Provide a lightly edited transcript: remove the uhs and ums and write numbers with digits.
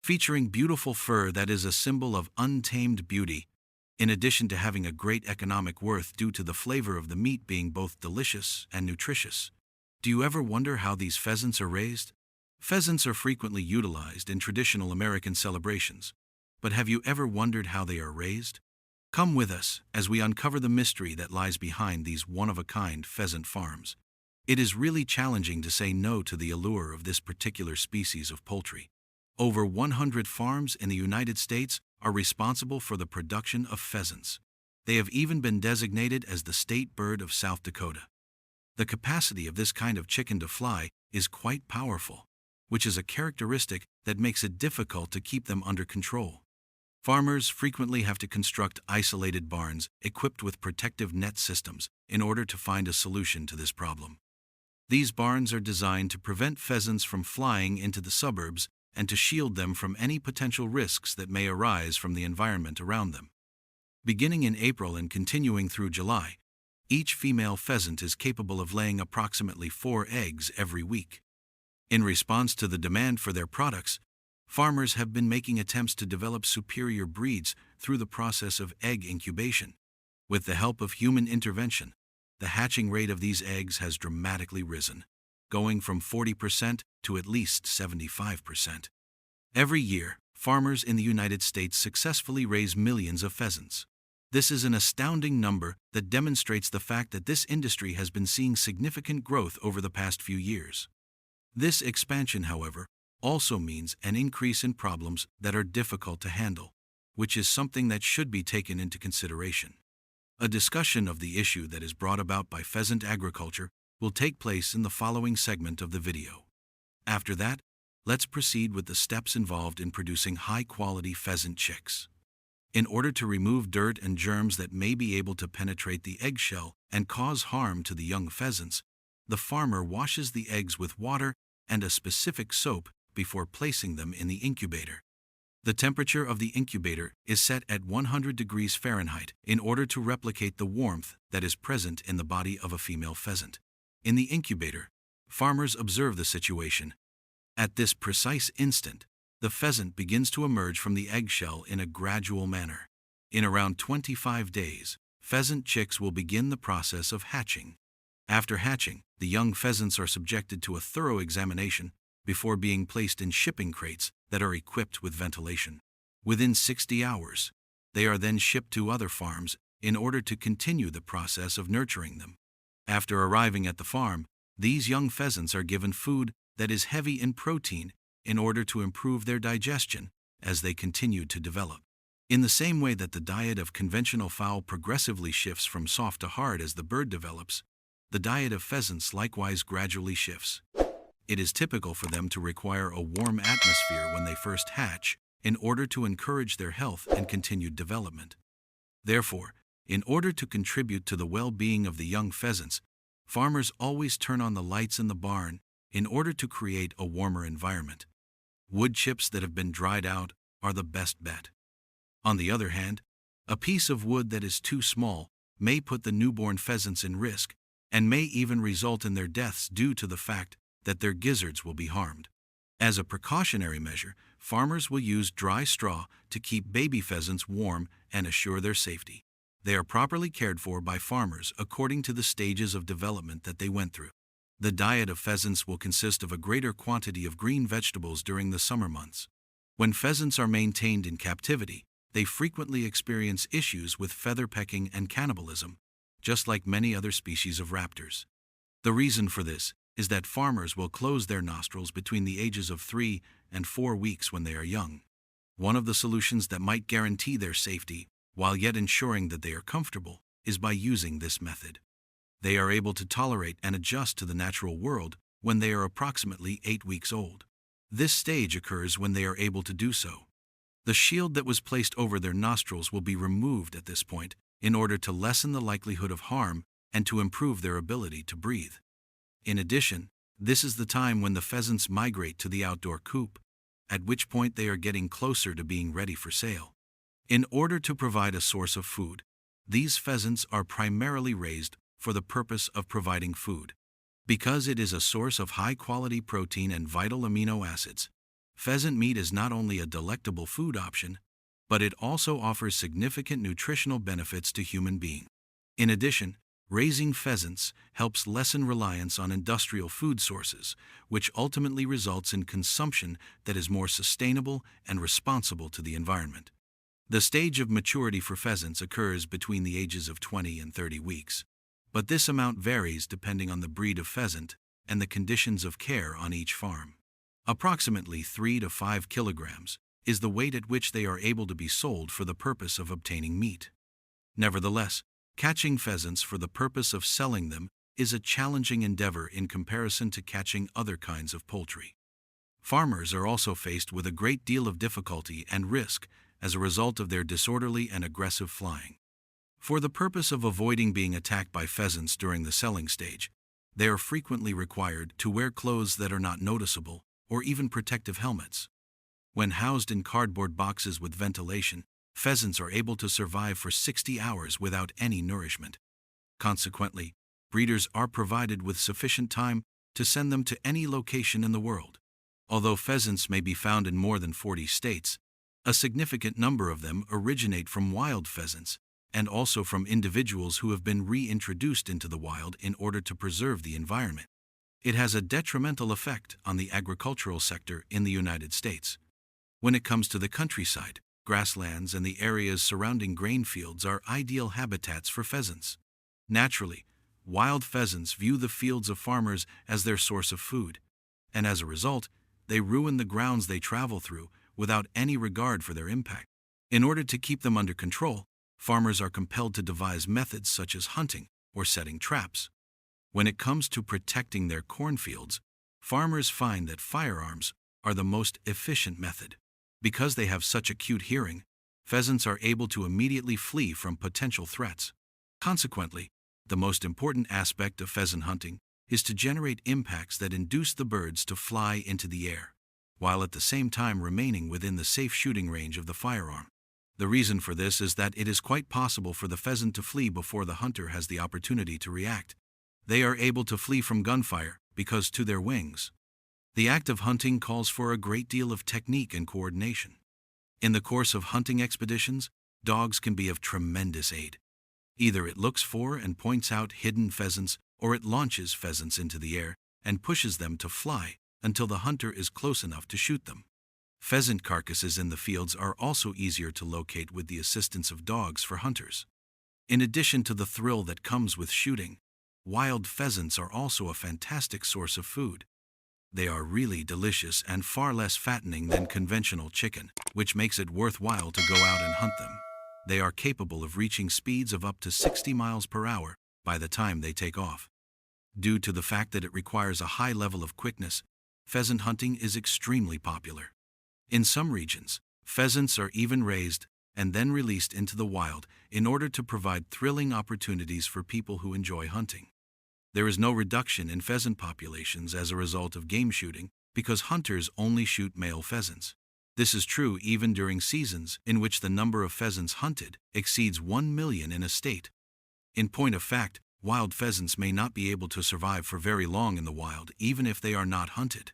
featuring beautiful fur that is a symbol of untamed beauty, in addition to having a great economic worth due to the flavor of the meat being both delicious and nutritious. Do you ever wonder how these pheasants are raised? Pheasants are frequently utilized in traditional American celebrations, but have you ever wondered how they are raised? Come with us as we uncover the mystery that lies behind these one-of-a-kind pheasant farms. It is really challenging to say no to the allure of this particular species of poultry. Over 100 farms in the United States are responsible for the production of pheasants. They have even been designated as the state bird of South Dakota. The capacity of this kind of chicken to fly is quite powerful, which is a characteristic that makes it difficult to keep them under control. Farmers frequently have to construct isolated barns equipped with protective net systems in order to find a solution to this problem. These barns are designed to prevent pheasants from flying into the suburbs and to shield them from any potential risks that may arise from the environment around them. Beginning in April and continuing through July, each female pheasant is capable of laying approximately 4 eggs every week. In response to the demand for their products, farmers have been making attempts to develop superior breeds through the process of egg incubation. With the help of human intervention, the hatching rate of these eggs has dramatically risen, going from 40% to at least 75%. Every year, farmers in the United States successfully raise millions of pheasants. This is an astounding number that demonstrates the fact that this industry has been seeing significant growth over the past few years. This expansion, however, also means an increase in problems that are difficult to handle, which is something that should be taken into consideration. A discussion of the issue that is brought about by pheasant agriculture will take place in the following segment of the video. After that, let's proceed with the steps involved in producing high-quality pheasant chicks. In order to remove dirt and germs that may be able to penetrate the eggshell and cause harm to the young pheasants, the farmer washes the eggs with water and a specific soap before placing them in the incubator. The temperature of the incubator is set at 100 degrees Fahrenheit in order to replicate the warmth that is present in the body of a female pheasant. In the incubator, farmers observe the situation. At this precise instant, the pheasant begins to emerge from the eggshell in a gradual manner. In around 25 days, pheasant chicks will begin the process of hatching. After hatching, the young pheasants are subjected to a thorough examination before being placed in shipping crates that are equipped with ventilation. Within 60 hours, they are then shipped to other farms in order to continue the process of nurturing them. After arriving at the farm, these young pheasants are given food that is heavy in protein in order to improve their digestion as they continue to develop. In the same way that the diet of conventional fowl progressively shifts from soft to hard as the bird develops, the diet of pheasants likewise gradually shifts. It is typical for them to require a warm atmosphere when they first hatch in order to encourage their health and continued development. Therefore, in order to contribute to the well-being of the young pheasants, farmers always turn on the lights in the barn in order to create a warmer environment. Wood chips that have been dried out are the best bet. On the other hand, a piece of wood that is too small may put the newborn pheasants in risk and may even result in their deaths due to the fact that their gizzards will be harmed. As a precautionary measure, farmers will use dry straw to keep baby pheasants warm and assure their safety. They are properly cared for by farmers according to the stages of development that they went through. The diet of pheasants will consist of a greater quantity of green vegetables during the summer months. When pheasants are maintained in captivity, they frequently experience issues with feather pecking and cannibalism, just like many other species of raptors. The reason for this is that farmers will close their nostrils between the ages of 3 and 4 weeks when they are young. One of the solutions that might guarantee their safety, while yet ensuring that they are comfortable, is by using this method. They are able to tolerate and adjust to the natural world when they are approximately 8 weeks old. This stage occurs when they are able to do so. The shield that was placed over their nostrils will be removed at this point in order to lessen the likelihood of harm and to improve their ability to breathe. In addition, this is the time when the pheasants migrate to the outdoor coop, at which point they are getting closer to being ready for sale. In order to provide a source of food, these pheasants are primarily raised for the purpose of providing food. Because it is a source of high-quality protein and vital amino acids, pheasant meat is not only a delectable food option, but it also offers significant nutritional benefits to human beings. In addition, raising pheasants helps lessen reliance on industrial food sources, which ultimately results in consumption that is more sustainable and responsible to the environment. The stage of maturity for pheasants occurs between the ages of 20 and 30 weeks, but this amount varies depending on the breed of pheasant and the conditions of care on each farm. Approximately 3 to 5 kilograms is the weight at which they are able to be sold for the purpose of obtaining meat. Nevertheless, catching pheasants for the purpose of selling them is a challenging endeavor in comparison to catching other kinds of poultry. Farmers are also faced with a great deal of difficulty and risk as a result of their disorderly and aggressive flying. For the purpose of avoiding being attacked by pheasants during the selling stage, they are frequently required to wear clothes that are not noticeable or even protective helmets. When housed in cardboard boxes with ventilation, pheasants are able to survive for 60 hours without any nourishment. Consequently, breeders are provided with sufficient time to send them to any location in the world. Although pheasants may be found in more than 40 states, a significant number of them originate from wild pheasants, and also from individuals who have been reintroduced into the wild in order to preserve the environment. It has a detrimental effect on the agricultural sector in the United States. When it comes to the countryside, grasslands and the areas surrounding grain fields are ideal habitats for pheasants. Naturally, wild pheasants view the fields of farmers as their source of food, and as a result, they ruin the grounds they travel through without any regard for their impact. In order to keep them under control, farmers are compelled to devise methods such as hunting or setting traps. When it comes to protecting their cornfields, farmers find that firearms are the most efficient method. Because they have such acute hearing, pheasants are able to immediately flee from potential threats. Consequently, the most important aspect of pheasant hunting is to generate impacts that induce the birds to fly into the air, while at the same time remaining within the safe shooting range of the firearm. The reason for this is that it is quite possible for the pheasant to flee before the hunter has the opportunity to react. They are able to flee from gunfire because to their wings. The act of hunting calls for a great deal of technique and coordination. In the course of hunting expeditions, dogs can be of tremendous aid. Either it looks for and points out hidden pheasants, or it launches pheasants into the air and pushes them to fly until the hunter is close enough to shoot them. Pheasant carcasses in the fields are also easier to locate with the assistance of dogs for hunters. In addition to the thrill that comes with shooting, wild pheasants are also a fantastic source of food. They are really delicious and far less fattening than conventional chicken, which makes it worthwhile to go out and hunt them. They are capable of reaching speeds of up to 60 miles per hour by the time they take off. Due to the fact that it requires a high level of quickness, pheasant hunting is extremely popular. In some regions, pheasants are even raised and then released into the wild in order to provide thrilling opportunities for people who enjoy hunting. There is no reduction in pheasant populations as a result of game shooting because hunters only shoot male pheasants. This is true even during seasons in which the number of pheasants hunted exceeds 1 million in a state. In point of fact, wild pheasants may not be able to survive for very long in the wild even if they are not hunted.